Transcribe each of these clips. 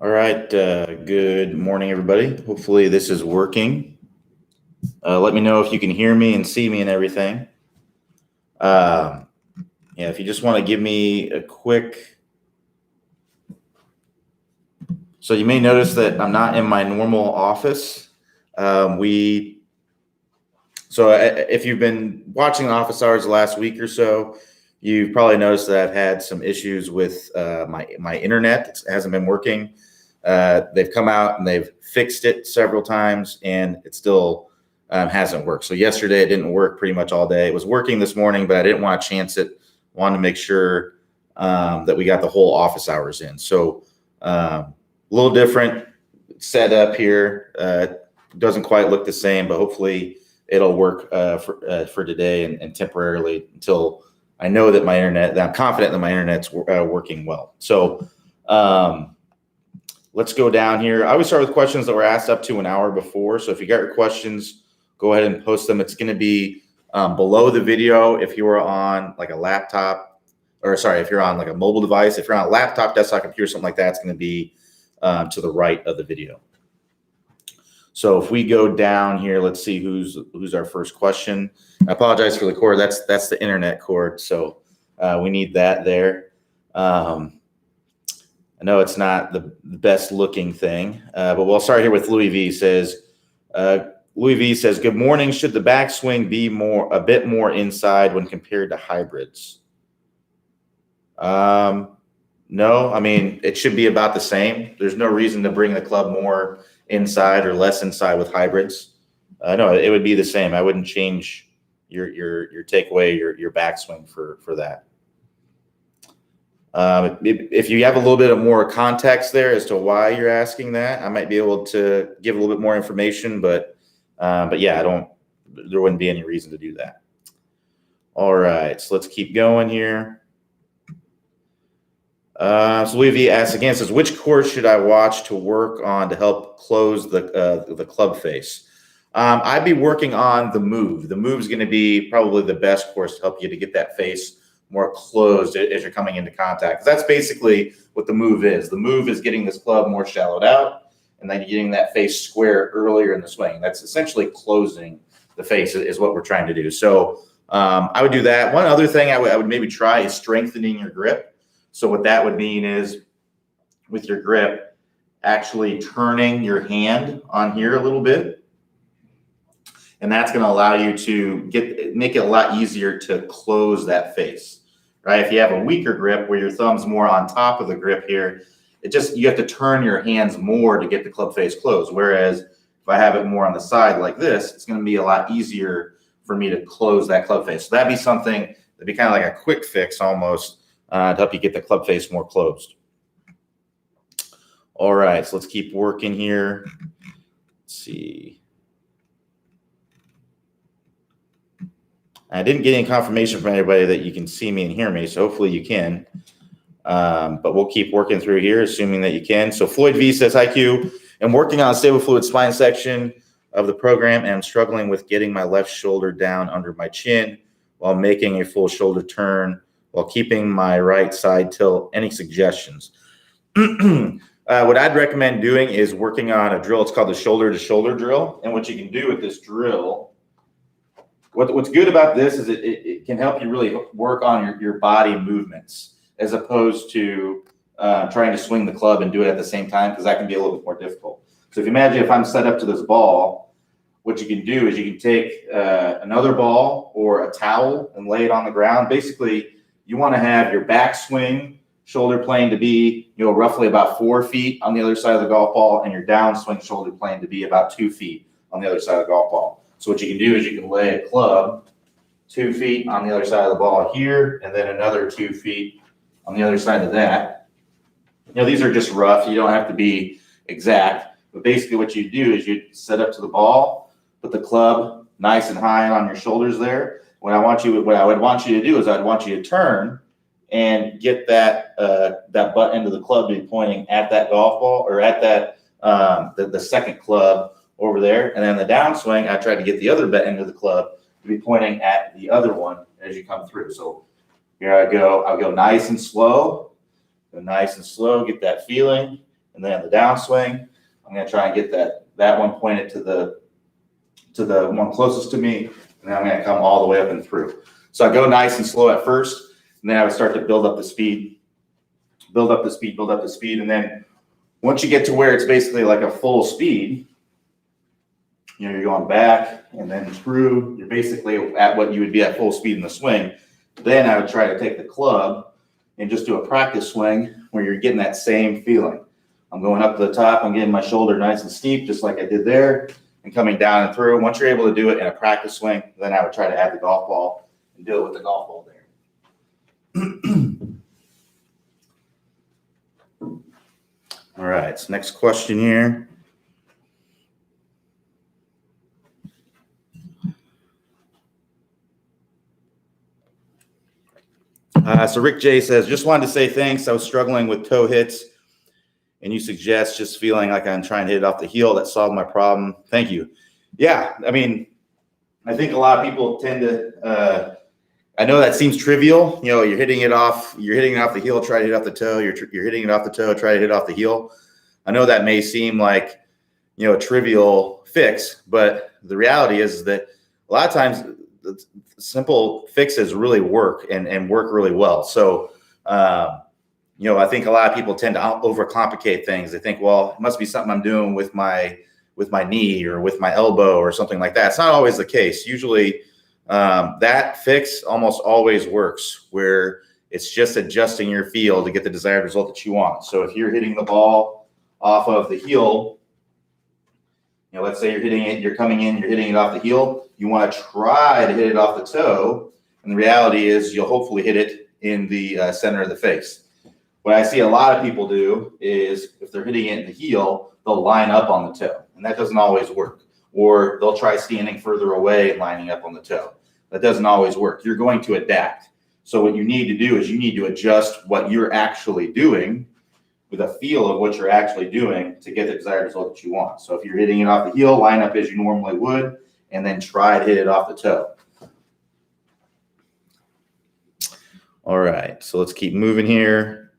All right. Good morning, everybody. Hopefully this is working. Let me know if you can hear me and see me and everything. Yeah, if you just want to give me a quick. So you may notice that I'm not in my normal office. If you've been watching Office Hours the last week or so, you've probably noticed that I've had some issues with my internet. It hasn't been working. They've come out and they've fixed it several times, and it still hasn't worked. So yesterday it didn't work pretty much all day. It was working this morning, but I didn't want to chance it. Wanted to make sure that we got the whole office hours in. So a little different setup here. Doesn't quite look the same, but hopefully it'll work for today and temporarily until I know that that I'm confident that my internet's working well. So let's go down here. I always start with questions that were asked up to an hour before. So if you got your questions, go ahead and post them. It's going to be below the video if you are on like a laptop, or sorry, if you're on like a mobile device. If you're on a laptop, desktop computer, something like that, it's going to be to the right of the video. So if we go down here, let's see who's our first question. I apologize for the cord. That's the internet cord. So we need that there. I know it's not the best looking thing, but we'll start here with Louis V. Louis V says, good morning. Should the backswing be a bit more inside when compared to hybrids? No, I mean, it should be about the same. There's no reason to bring the club more inside or less inside with hybrids. No, it would be the same. I wouldn't change your takeaway, your backswing for that. If you have a little bit of more context there as to why you're asking that, I might be able to give a little bit more information, but yeah, there wouldn't be any reason to do that. All right, so let's keep going here. So Louis V asks again, says, which course should I watch to work on to help close the club face? I'd be working on the move. The move is going to be probably the best course to help you to get that face more closed as you're coming into contact. That's basically what the move is. The move is getting this club more shallowed out, and then getting that face square earlier in the swing. That's essentially closing the face is what we're trying to do. So I would do that. One other thing I would maybe try is strengthening your grip. So what that would mean is with your grip, actually turning your hand on here a little bit. And that's going to allow you to make it a lot easier to close that face, right? If you have a weaker grip where your thumb's more on top of the grip here, you have to turn your hands more to get the club face closed. Whereas if I have it more on the side like this, it's going to be a lot easier for me to close that club face. So that'd be something that'd be kind of like a quick fix almost to help you get the club face more closed. All right, so let's keep working here. Let's see. I didn't get any confirmation from anybody that you can see me and hear me, so hopefully you can. But we'll keep working through here, assuming that you can. So Floyd V says, hi, Q. I'm working on a stable fluid spine section of the program, and I'm struggling with getting my left shoulder down under my chin while making a full shoulder turn while keeping my right side tilt. Any suggestions? What I'd recommend doing is working on a drill. It's called the shoulder-to-shoulder drill. And what you can do with this drill, what's good about this is it can help you really work on your body movements as opposed to trying to swing the club and do it at the same time, because that can be a little bit more difficult. So if you imagine if I'm set up to this ball, what you can do is you can take another ball or a towel and lay it on the ground. Basically, you want to have your backswing shoulder plane to be, roughly about 4 feet on the other side of the golf ball, and your downswing shoulder plane to be about 2 feet on the other side of the golf ball. So what you can do is you can lay a club 2 feet on the other side of the ball here, and then another 2 feet on the other side of that. These are just rough. You don't have to be exact, but basically what you do is you set up to the ball, put the club nice and high on your shoulders there. What I would want you to do is I'd want you to turn and get that butt end of the club to be pointing at that golf ball, or at that the second club over there, and then the downswing, I try to get the other butt end of the club to be pointing at the other one as you come through. So here I go. I'll go nice and slow, get that feeling, and And then the downswing, I'm going to try and get that one pointed to the one closest to me, and then I'm going to come all the way up and through. So I go nice and slow at first, and then I would start to build up the speed, and then once you get to where it's basically like a full speed, you're going back and then through, you're basically at what you would be at full speed in the swing. Then I would try to take the club and just do a practice swing where you're getting that same feeling. I'm going up to the top, I'm getting my shoulder nice and steep, just like I did there, and coming down and through. Once you're able to do it in a practice swing, then I would try to add the golf ball and do it with the golf ball there. All right, so next question here. So Rick J says, just wanted to say thanks. I was struggling with toe hits, and you suggest just feeling like I'm trying to hit it off the heel. That solved my problem. Thank you. Yeah, I mean, I think a lot of people tend to. I know that seems trivial. You're hitting it off the heel, try to hit off the toe. You're hitting it off the toe, try to hit off the heel. I know that may seem like a trivial fix, but the reality is that a lot of times simple fixes really work and work really well. So, I think a lot of people tend to overcomplicate things. They think, well, it must be something I'm doing with my knee or with my elbow or something like that. It's not always the case. Usually, that fix almost always works, where it's just adjusting your feel to get the desired result that you want. So if you're hitting the ball off of the heel, let's say you're hitting it, you're coming in, you're hitting it off the heel, you want to try to hit it off the toe. And the reality is you'll hopefully hit it in the center of the face. What I see a lot of people do is if they're hitting it in the heel, they'll line up on the toe, and that doesn't always work. Or they'll try standing further away and lining up on the toe. That doesn't always work. You're going to adapt. So what you need to do is you need to adjust what you're actually doing with a feel of what you're actually doing to get the desired result that you want. So if you're hitting it off the heel, line up as you normally would, and then try to hit it off the toe. All right, so let's keep moving here.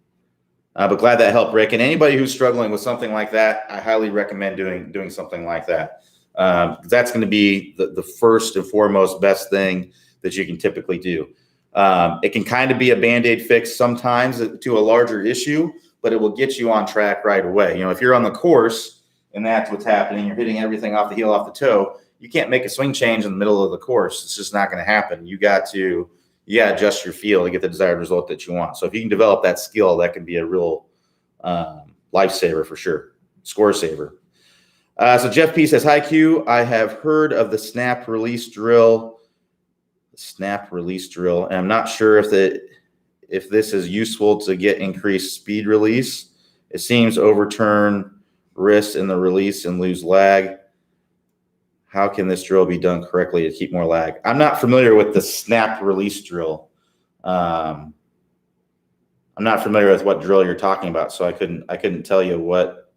But glad that helped, Rick. And anybody who's struggling with something like that, I highly recommend doing something like that. That's going to be the first and foremost best thing that you can typically do. It can kind of be a Band-Aid fix sometimes to a larger issue, but it will get you on track right away. If you're on the course and that's what's happening, you're hitting everything off the heel, off the toe, you can't make a swing change in the middle of the course. It's just not going to happen. You got to adjust your feel to get the desired result that you want. So if you can develop that skill, that can be a real lifesaver for sure, score saver. So Jeff P says, hi, Q. I have heard of the snap release drill, and I'm not sure if this is useful to get increased speed release. It seems overturn wrist in the release and lose lag. How can this drill be done correctly to keep more lag? I'm not familiar with the snap release drill. I'm not familiar with what drill you're talking about, so I couldn't tell you what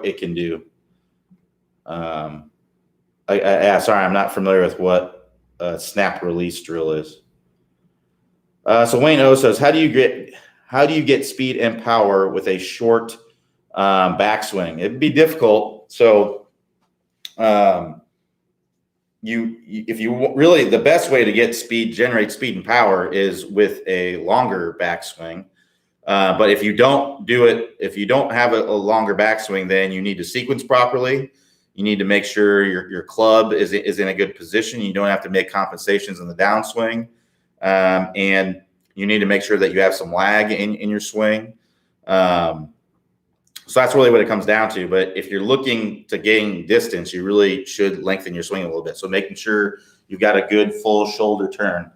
it can do. Sorry, I'm not familiar with what a snap release drill is. So Wayne O says, how do you get speed and power with a short backswing? It'd be difficult. So if you really, the best way to generate speed and power is with a longer backswing. But if you don't have a longer backswing, then you need to sequence properly. You need to make sure your club is in a good position. You don't have to make compensations in the downswing. And you need to make sure that you have some lag in your swing. So that's really what it comes down to. But if you're looking to gain distance, you really should lengthen your swing a little bit. So making sure you've got a good full shoulder turn,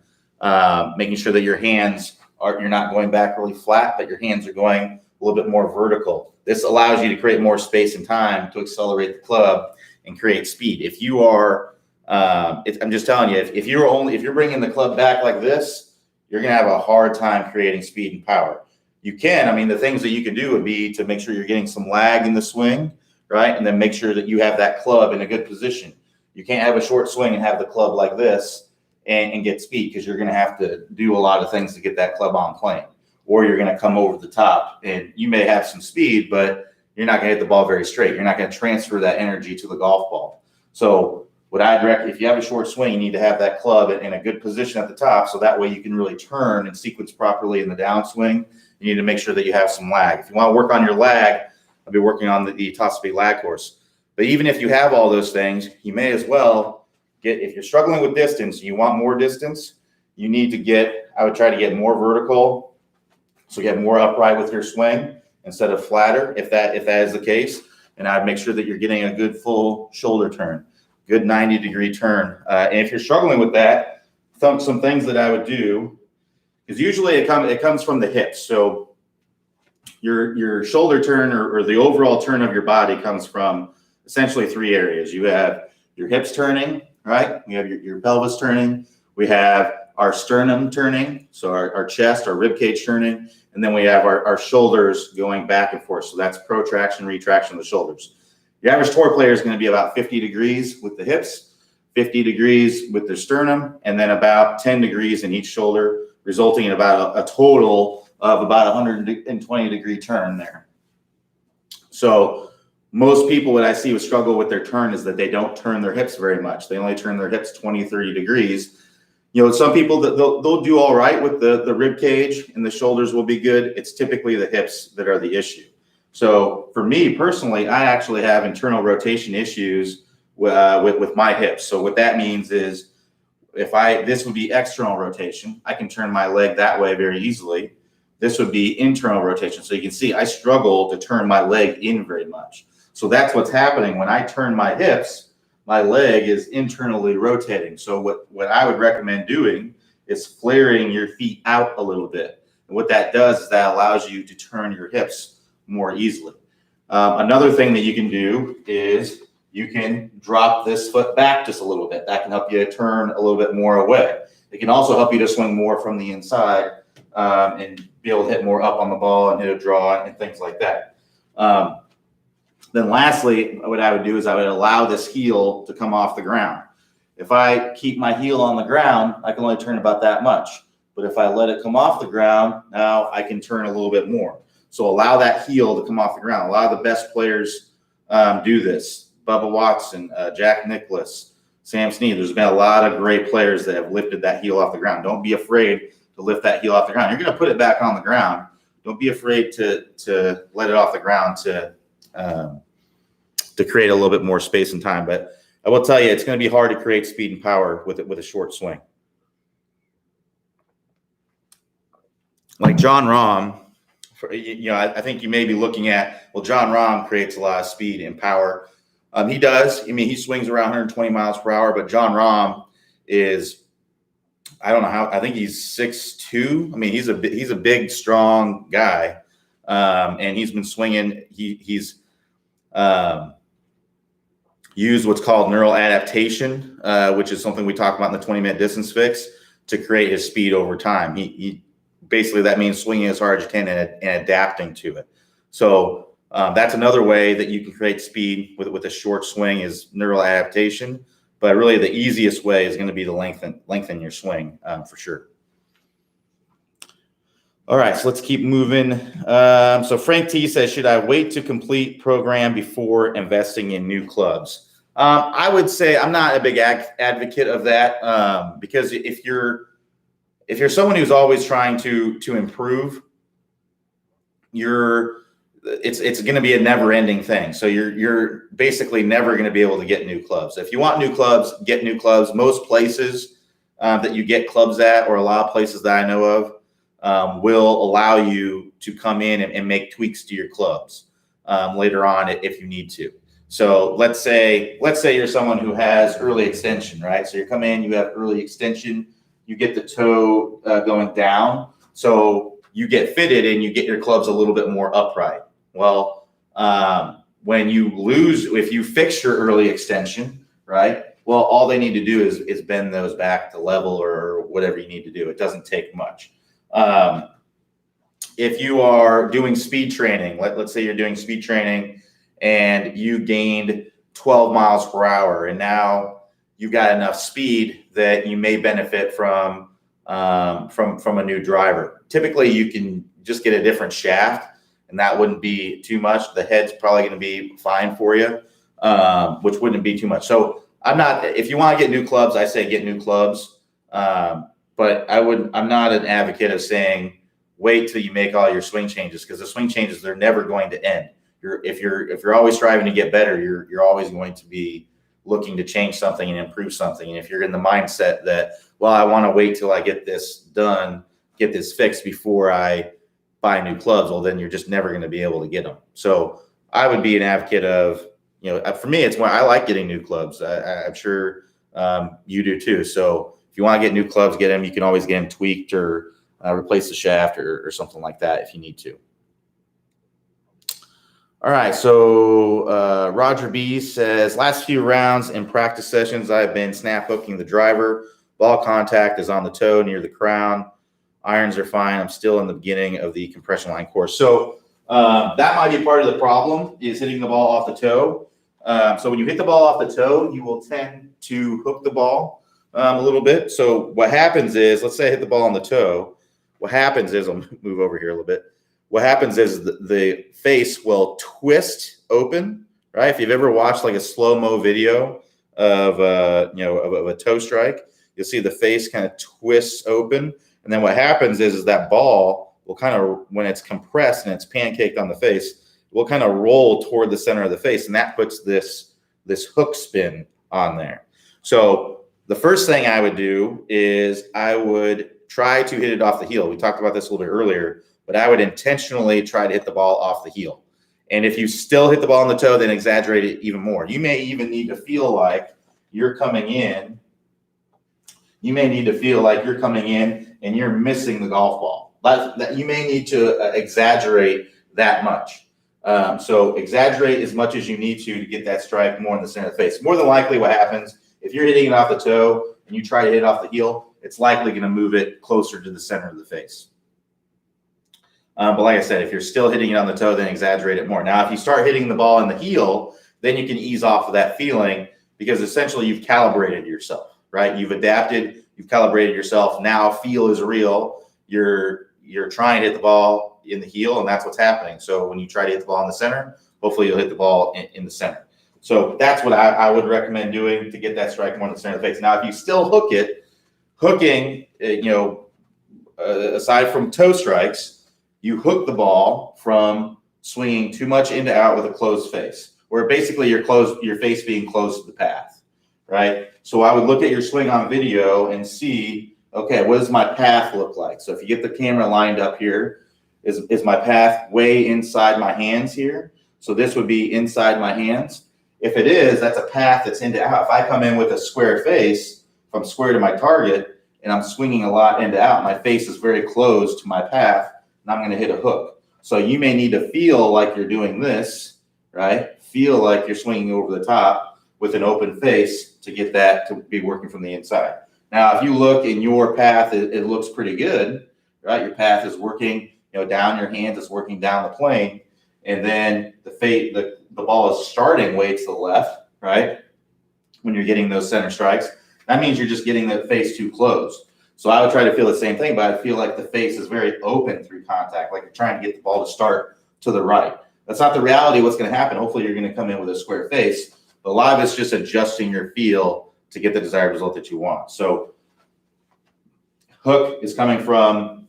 making sure that your hands you're not going back really flat, but your hands are going a little bit more vertical. This allows you to create more space and time to accelerate the club and create speed. If you are, I'm just telling you, if you're bringing the club back like this, you're going to have a hard time creating speed and power. You can, the things that you can do would be to make sure you're getting some lag in the swing, right? And then make sure that you have that club in a good position. You can't have a short swing and have the club like this and get speed, because you're going to have to do a lot of things to get that club on plane. Or you're going to come over the top and you may have some speed, but you're not going to hit the ball very straight. You're not going to transfer that energy to the golf ball. So what I'd recommend, if you have a short swing, you need to have that club in a good position at the top, so that way you can really turn and sequence properly in the downswing. You need to make sure that you have some lag. If you want to work on your lag, I'll be working on the toss speed lag course. But even if you have all those things, you may as well if you're struggling with distance, you want more distance, you need to I would try to get more vertical, so get more upright with your swing instead of flatter, if that is the case. And I'd make sure that you're getting a good full shoulder turn, good 90-degree turn. And if you're struggling with that, some things that I would do is usually it comes from the hips. So your shoulder turn or the overall turn of your body comes from essentially 3 areas. You have your hips turning, right? You have your pelvis turning. We have our sternum turning, so our chest, our rib cage turning, and then we have our shoulders going back and forth. So that's protraction, retraction of the shoulders. Your average tour player is going to be about 50 degrees with the hips, 50 degrees with the sternum, and then about 10 degrees in each shoulder, resulting in about a total of about 120-degree turn there. So most people, what I see with struggle with their turn is that they don't turn their hips very much. They only turn their hips 20, 30 degrees. Some people, they'll do all right with the rib cage and the shoulders will be good. It's typically the hips that are the issue. So for me personally, I actually have internal rotation issues with my hips. So what that means is this would be external rotation. I can turn my leg that way very easily. This would be internal rotation. So you can see I struggle to turn my leg in very much. So that's what's happening when I turn my hips. My leg is internally rotating. So what I would recommend doing is flaring your feet out a little bit. And what that does is that allows you to turn your hips more easily. Another thing that you can do is you can drop this foot back just a little bit. That can help you turn a little bit more away. It can also help you to swing more from the inside and be able to hit more up on the ball and hit a draw and things like that. Then lastly, what I would do is I would allow this heel to come off the ground. If I keep my heel on the ground, I can only turn about that much. But if I let it come off the ground, now I can turn a little bit more. So allow that heel to come off the ground. A lot of the best players do this. Bubba Watson, Jack Nicklaus, Sam Snead. There's been a lot of great players that have lifted that heel off the ground. Don't be afraid to lift that heel off the ground. You're going to put it back on the ground. Don't be afraid to let it off the ground to create a little bit more space and time. But I will tell you, it's going to be hard to create speed and power with a short swing. Like John Rahm, I think you may be looking at, well, John Rahm creates a lot of speed and power. He does. I mean, he swings around 120 miles per hour, but John Rahm is, I don't know how, I think he's 6'2". I mean, he's a big, strong guy. And he's been swinging. He's used what's called neural adaptation, which is something we talk about in the 20-minute distance fix, to create his speed over time. He basically, that means swinging as hard as you can and adapting to it. So that's another way that you can create speed with a short swing is neural adaptation. But really, the easiest way is going to be to lengthen your swing for sure. All right, so let's keep moving. So Frank T says, should I wait to complete program before investing in new clubs? I would say I'm not a big advocate of that because if you're someone who's always trying to improve, it's going to be a never-ending thing. So you're basically never going to be able to get new clubs. If you want new clubs, get new clubs. Most places that you get clubs at, or a lot of places that I know of, will allow you to come in and make tweaks to your clubs later on if you need to. So let's say you're someone who has early extension, right? So you come in, you have early extension, you get the toe going down, so you get fitted and you get your clubs a little bit more upright. Well, if you fix your early extension, right? Well, all they need to do is bend those back to level or whatever you need to do. It doesn't take much. If you are doing speed training, let's say you're doing speed training and you gained 12 miles per hour and now you've got enough speed that you may benefit from a new driver. Typically you can just get a different shaft and that wouldn't be too much. The head's probably going to be fine for you, which wouldn't be too much. So if you want to get new clubs, I say get new clubs. But I'm not an advocate of saying wait till you make all your swing changes, because the swing changes, they're never going to end. If you're always striving to get better, you're always going to be looking to change something and improve something. And if you're in the mindset that, well, I want to wait till I get this done, get this fixed before I buy new clubs, well, then you're just never going to be able to get them. So I would be an advocate of, for me, it's more, I like getting new clubs. I'm sure you do too. So if you want to get new clubs, get them. You can always get them tweaked or replace the shaft or something like that if you need to. All right, so Roger B says, last few rounds in practice sessions, I've been snap hooking the driver. Ball contact is on the toe near the crown. Irons are fine. I'm still in the beginning of the compression line course. So that might be part of the problem, is hitting the ball off the toe. So when you hit the ball off the toe, you will tend to hook the ball a little bit. So what happens is, let's say I hit the ball on the toe. What happens is, I'll move over here a little bit. What happens is the face will twist open, right? If you've ever watched like a slow-mo video of a toe strike, you'll see the face kind of twists open. And then what happens is that ball will kind of, when it's compressed and it's pancaked on the face, will kind of roll toward the center of the face. And that puts this hook spin on there. So the first thing I would do is I would try to hit it off the heel. We talked about this a little bit earlier, but I would intentionally try to hit the ball off the heel. And if you still hit the ball on the toe, then exaggerate it even more. You may even need to feel like you're coming in. You may need to feel like you're coming in and you're missing the golf ball. That you may need to exaggerate that much. So exaggerate as much as you need to get that strike more in the center of the face. More than likely what happens, if you're hitting it off the toe and you try to hit it off the heel, it's likely going to move it closer to the center of the face. But like I said, if you're still hitting it on the toe, then exaggerate it more. Now, if you start hitting the ball in the heel, then you can ease off of that feeling, because essentially you've calibrated yourself, right? You've adapted, you've calibrated yourself. Now feel is real. You're trying to hit the ball in the heel, and that's what's happening. So when you try to hit the ball in the center, hopefully you'll hit the ball in the center. So that's what I would recommend doing to get that strike more in the center of the face. Now, if you still hook it, hooking, aside from toe strikes, you hook the ball from swinging too much into out with a closed face, where basically your face being close to the path, right? So I would look at your swing on video and see, okay, what does my path look like? So if you get the camera lined up here, is my path way inside my hands here? So this would be inside my hands. If it is, that's a path that's into out. If I come in with a square face from square to my target and I'm swinging a lot into out, my face is very close to my path, and I'm going to hit a hook. So you may need to feel like you're doing this, right? Feel like you're swinging over the top with an open face to get that to be working from the inside. Now, if you look in your path, it looks pretty good, right? Your path is working, down your hands, it's working down the plane, and then the ball is starting way to the left, right? When you're getting those center strikes, that means you're just getting the face too close. So I would try to feel the same thing, but I feel like the face is very open through contact, like you're trying to get the ball to start to the right. That's not the reality of what's going to happen. Hopefully you're going to come in with a square face, but a lot of it's just adjusting your feel to get the desired result that you want. So hook is coming from,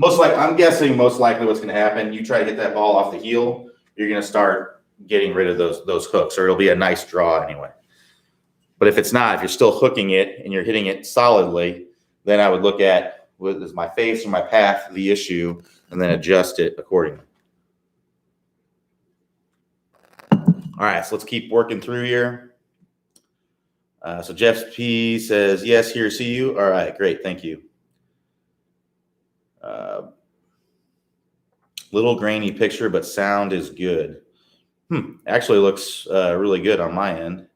I'm guessing most likely what's going to happen, you try to hit that ball off the heel, you're going to start getting rid of those hooks, or it'll be a nice draw anyway. But if it's not, if you're still hooking it and you're hitting it solidly, then I would look at, is my face or my path the issue, and then adjust it accordingly. All right, so let's keep working through here. So Jeff P says, yes, here, see you. All right, great, thank you. Little grainy picture, but sound is good. Actually looks really good on my end.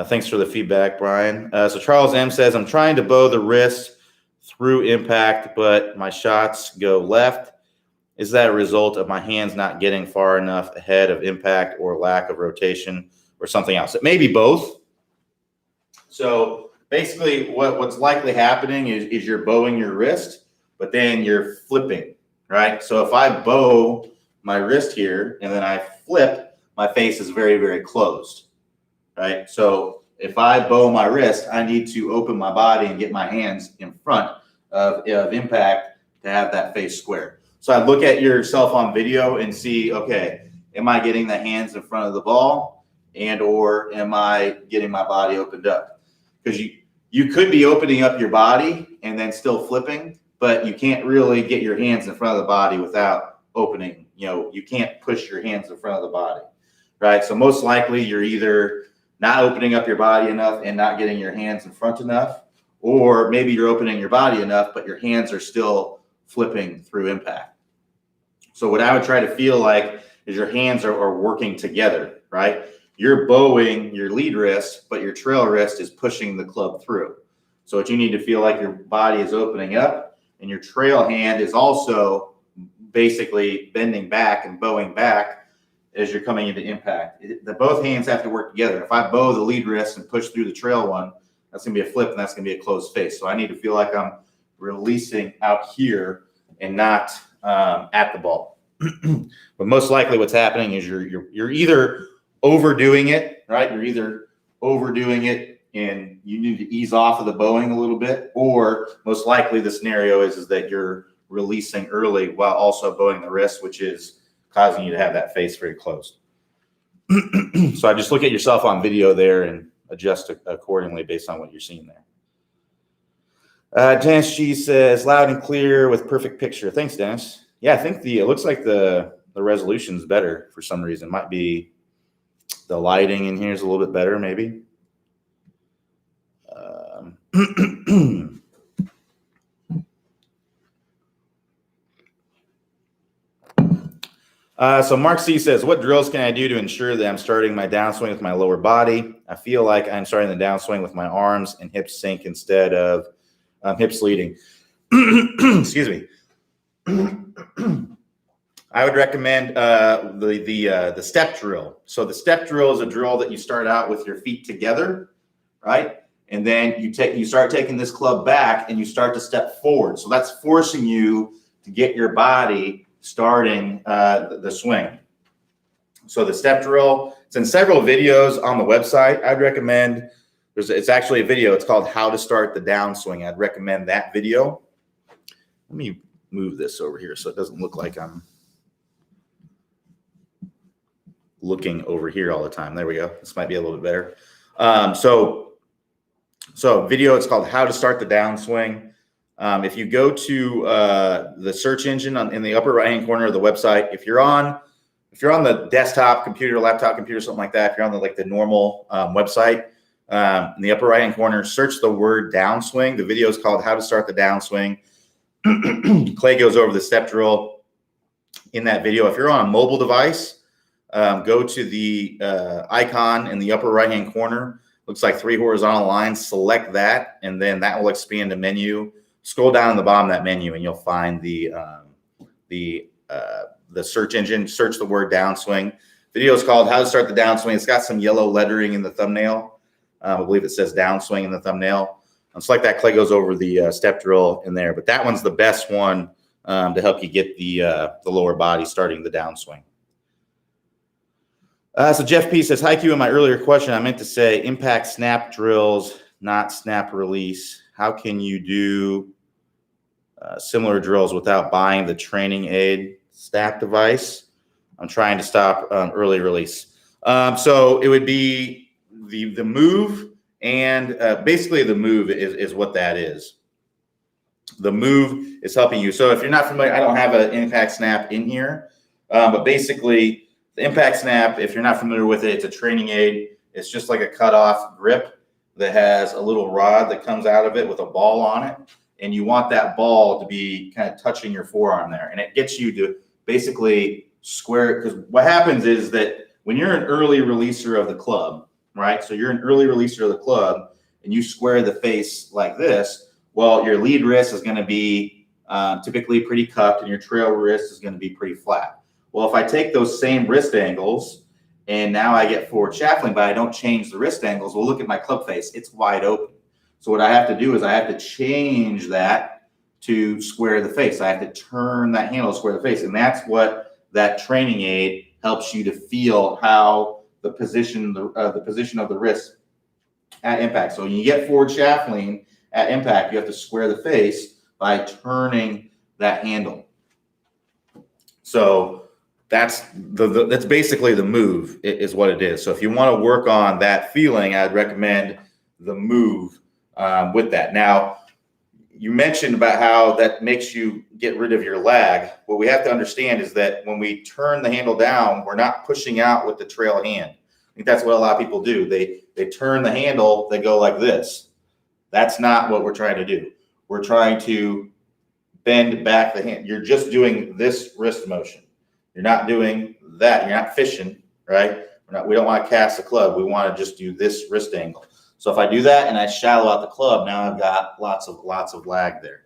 Thanks for the feedback, Brian. So Charles M says, I'm trying to bow the wrist through impact, but my shots go left. Is that a result of my hands not getting far enough ahead of impact, or lack of rotation, or something else? It may be both. So basically what's likely happening is you're bowing your wrist, but then you're flipping, right? So if I bow my wrist here and then I flip, my face is very, very closed, right? So if I bow my wrist, I need to open my body and get my hands in front of impact to have that face square. So I look at yourself on video and see, okay, am I getting the hands in front of the ball, and or am I getting my body opened up? Because you could be opening up your body and then still flipping, but you can't really get your hands in front of the body without opening. You can't push your hands in front of the body, right? So most likely you're either not opening up your body enough and not getting your hands in front enough, or maybe you're opening your body enough, but your hands are still flipping through impact. So what I would try to feel like is your hands are working together, right? You're bowing your lead wrist, but your trail wrist is pushing the club through. So what you need to feel like your body is opening up, and your trail hand is also basically bending back and bowing back as you're coming into impact. Both hands have to work together. If I bow the lead wrist and push through the trail one, that's going to be a flip, and that's going to be a closed face. So I need to feel like I'm releasing out here and not at the ball. But most likely what's happening is you're either overdoing it, right? You're either overdoing it and you need to ease off of the bowing a little bit, or most likely the scenario is that you're releasing early while also bowing the wrist, which is causing you to have that face very closed. So I just look at yourself on video there and adjust accordingly based on what you're seeing there. Dennis G says, loud and clear with perfect picture. Thanks, Dennis. Yeah, I think it looks like the resolution's better for some reason. Might be the lighting in here is a little bit better, maybe. So Mark C says, what drills can I do to ensure that I'm starting my downswing with my lower body? I feel like I'm starting the downswing with my arms and hips sync instead of hips leading. Excuse me. I would recommend the step drill. So the step drill is a drill that you start out with your feet together, right? And then you start taking this club back and you start to step forward. So that's forcing you to get your body starting the swing. So the step drill, it's in several videos on the website. I'd recommend, it's actually a video. It's called How to Start the Downswing. I'd recommend that video. Let me move this over here so it doesn't look like I'm looking over here all the time. There we go. This might be a little bit better. So video, it's called How to Start the Downswing. If you go to the search engine in the upper right-hand corner of the website, if you're on the desktop computer, laptop computer, something like that, if you're on the normal website, in the upper right-hand corner, search the word downswing. The video is called How to Start the Downswing. Clay goes over the step drill in that video. If you're on a mobile device, go to the icon in the upper right-hand corner. Looks like 3 horizontal lines. Select that, and then that will expand a menu. Scroll down to the bottom of that menu, and you'll find the search engine. Search the word downswing. Video is called How to Start the Downswing. It's got some yellow lettering in the thumbnail. I believe it says downswing in the thumbnail. Select that. Clay goes over the step drill in there, but that one's the best one to help you get the lower body starting the downswing. So Jeff P says, hi Q, in my earlier question, I meant to say impact snap drills, not snap release. How can you do similar drills without buying the training aid snap device? I'm trying to stop early release. So it would be the move, and basically the move is what that is. The move is helping you. So if you're not familiar, I don't have an impact snap in here, but basically the impact snap, if you're not familiar with it, it's a training aid. It's just like a cutoff grip that has a little rod that comes out of it with a ball on it. And you want that ball to be kind of touching your forearm there. And it gets you to basically square it. Because what happens is that when you're an early releaser of the club, right? So you're an early releaser of the club and you square the face like this, well, your lead wrist is going to be typically pretty cupped and your trail wrist is going to be pretty flat. Well, if I take those same wrist angles and now I get forward shackling, but I don't change the wrist angles, well, look at my club face. It's wide open. So what I have to do is I have to change that to square the face. I have to turn that handle to square the face. And that's what that training aid helps you to feel how the position of the wrist at impact. So when you get forward shaft lean at impact, you have to square the face by turning that handle. So that's that's basically the move is what it is. So if you want to work on that feeling, I'd recommend the move with that. Now, you mentioned about how that makes you get rid of your lag. What we have to understand is that when we turn the handle down, we're not pushing out with the trail hand. I think that's what a lot of people do. They turn the handle, they go like this. That's not what we're trying to do. We're trying to bend back the hand. You're just doing this wrist motion. You're not doing that. You're not fishing, right? We don't want to cast the club. We want to just do this wrist angle. So if I do that and I shallow out the club, now I've got lots of lag there.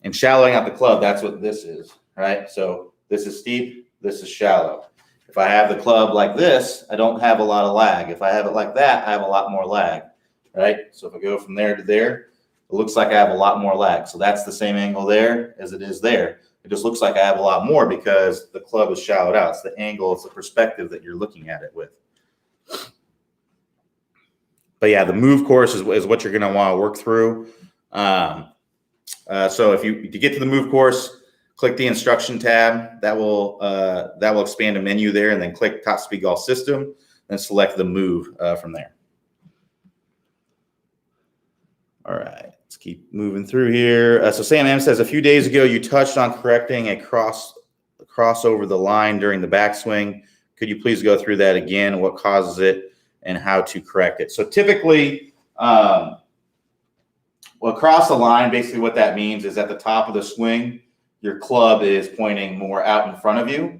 And shallowing out the club, that's what this is, right? So this is steep, this is shallow. If I have the club like this, I don't have a lot of lag. If I have it like that, I have a lot more lag, right? So if I go from there to there, it looks like I have a lot more lag. So that's the same angle there as it is there. It just looks like I have a lot more because the club is shallowed out. It's the angle, it's the perspective that you're looking at it with. But yeah, the move course is what you're going to want to work through. So if you get to the move course, click the instruction tab. That will expand a menu there, and then click Top Speed Golf System, and select the move from there. All right, let's keep moving through here. So Sam M says, a few days ago, you touched on correcting a cross over the line during the backswing. Could you please go through that again? What causes it and how to correct it? So typically, well, across the line, basically what that means is at the top of the swing, your club is pointing more out in front of you.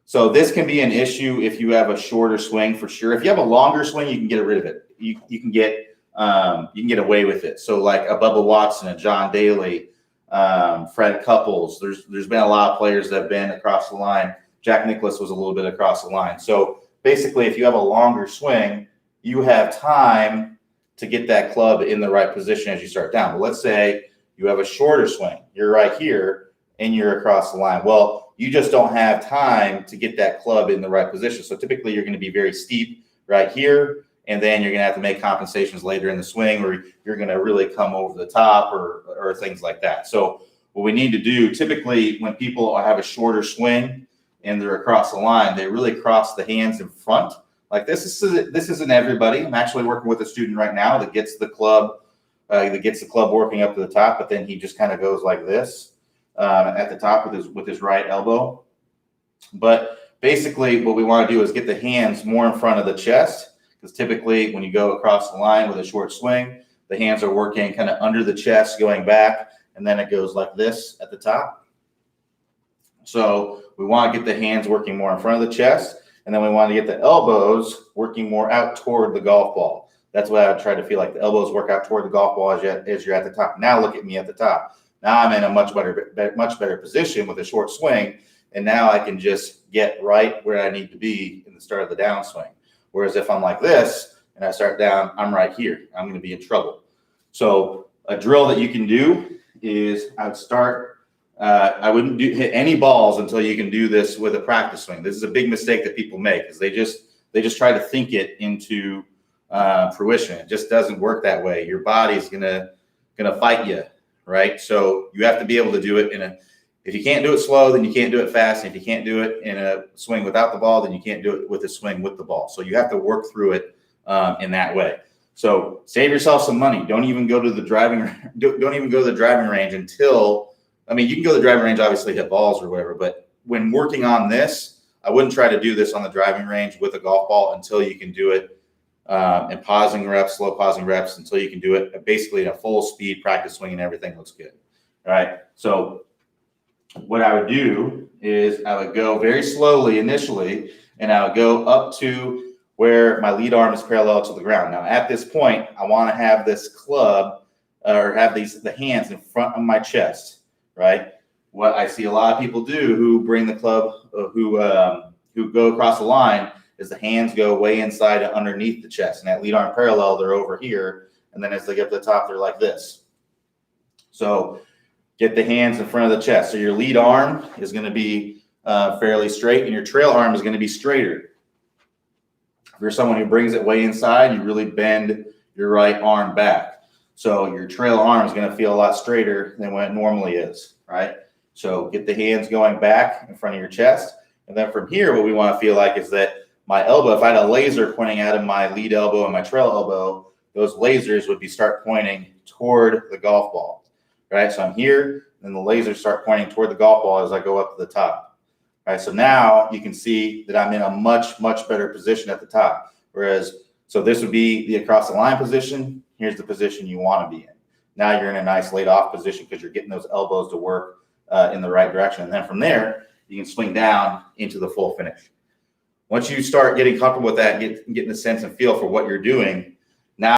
So this can be an issue if you have a shorter swing for sure. If you have a longer swing, you can get rid of it. You can get away with it. So like a Bubba Watson, a John Daly, Fred Couples, there's been a lot of players that have been across the line. Jack Nicklaus was a little bit across the line. So basically, if you have a longer swing, you have time to get that club in the right position as you start down. But let's say you have a shorter swing. You're right here, and you're across the line. Well, you just don't have time to get that club in the right position. So typically, you're going to be very steep right here, and then you're going to have to make compensations later in the swing, or you're going to really come over the top or things like that. So what we need to do, typically when people have a shorter swing and they're across the line, they really cross the hands in front like this. This isn't everybody. I'm actually working with a student right now that gets the club working up to the top, but then he just kind of goes like this at the top with his right elbow. But basically what we want to do is get the hands more in front of the chest, because typically when you go across the line with a short swing, the hands are working kind of under the chest going back, and then it goes like this at the top. So we want to get the hands working more in front of the chest, and then we want to get the elbows working more out toward the golf ball. That's what I would try to feel like. The elbows work out toward the golf ball as you're at the top. Now look at me at the top. Now I'm in a much better position with a short swing, and now I can just get right where I need to be in the start of the downswing. Whereas if I'm like this and I start down, I'm right here. I'm going to be in trouble. So a drill that you can do is I wouldn't hit any balls until you can do this with a practice swing. This is a big mistake that people make, is they just try to think it into fruition. It just doesn't work that way. Your body's gonna fight you, right? So you have to be able to do it if you can't do it slow, then you can't do it fast. And if you can't do it in a swing without the ball, then you can't do it with a swing with the ball. So you have to work through it in that way. So save yourself some money. Don't even go to the driving range until, I mean, you can go to the driving range, obviously hit balls or whatever, but when working on this, I wouldn't try to do this on the driving range with a golf ball until you can do it in pausing reps, slow pausing reps, until you can do it basically in a full speed practice swing and everything looks good. All right. So what I would do is I would go very slowly initially, and I would go up to where my lead arm is parallel to the ground. Now at this point, I want to have this club or have the hands in front of my chest, right? What I see a lot of people do who bring the club, who go across the line, is the hands go way inside and underneath the chest, and that lead arm parallel, they're over here, and then as they get to the top, they're like this. So Get the hands in front of the chest. So your lead arm is going to be fairly straight, and your trail arm is going to be straighter. If you're someone who brings it way inside, you really bend your right arm back. So your trail arm is going to feel a lot straighter than what it normally is, right? So get the hands going back in front of your chest. And then from here, what we want to feel like is that my elbow, if I had a laser pointing out of my lead elbow and my trail elbow, those lasers would start pointing toward the golf ball, right? So I'm here, and the lasers start pointing toward the golf ball as I go up to the top. All right, so now you can see that I'm in a much, much better position at the top. Whereas, so this would be the across the line position. Here's the position you want to be in. Now you're in a nice laid off position because you're getting those elbows to work in the right direction. And then from there, you can swing down into the full finish. Once you start getting comfortable with that, getting the sense and feel for what you're doing,